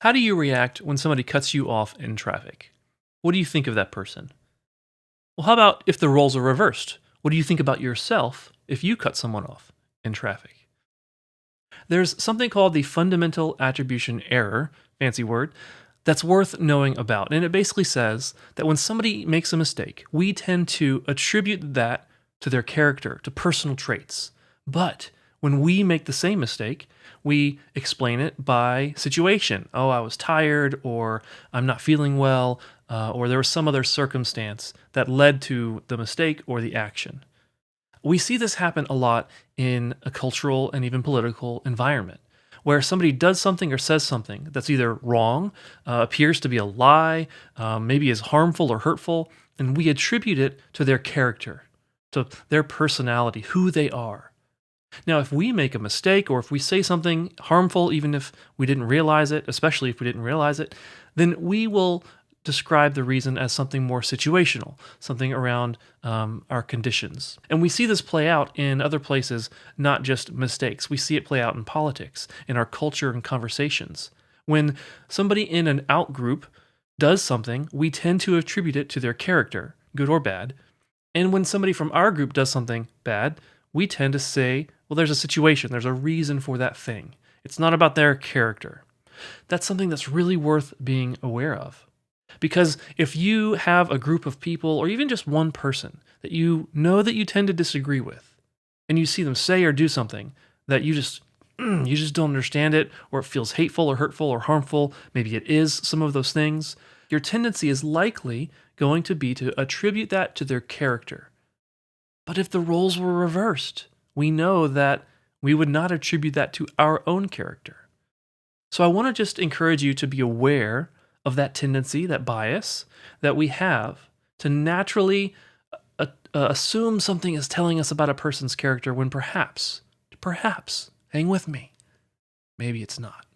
How do you react when somebody cuts you off in traffic? What do you think of that person? Well, how about if the roles are reversed? What do you think about yourself if you cut someone off in traffic? There's something called the fundamental attribution error, fancy word, that's worth knowing about. And it basically says that when somebody makes a mistake, we tend to attribute that to their character, to personal traits. But when we make the same mistake, we explain it by situation. Oh, I was tired, or I'm not feeling well, or there was some other circumstance that led to the mistake or the action. We see this happen a lot in a cultural and even political environment where somebody does something or says something that's either wrong, appears to be a lie, maybe is harmful or hurtful, and we attribute it to their character, to their personality, who they are. Now, if we make a mistake or if we say something harmful, even if we didn't realize it, especially if we didn't realize it, then we will describe the reason as something more situational, something around our conditions. And we see this play out in other places, not just mistakes. We see it play out in politics, in our culture and conversations. When somebody in an out group does something, we tend to attribute it to their character, good or bad. And when somebody from our group does something bad, we tend to say, well, there's a situation, there's a reason for that thing. It's not about their character. That's something that's really worth being aware of. Because if you have a group of people, or even just one person, that you know that you tend to disagree with, and you see them say or do something that you just don't understand it, or it feels hateful or hurtful or harmful, maybe it is some of those things, your tendency is likely going to be to attribute that to their character. But if the roles were reversed, we know that we would not attribute that to our own character. So I want to just encourage you to be aware of that tendency, that bias that we have to naturally assume something is telling us about a person's character when perhaps, hang with me, maybe it's not.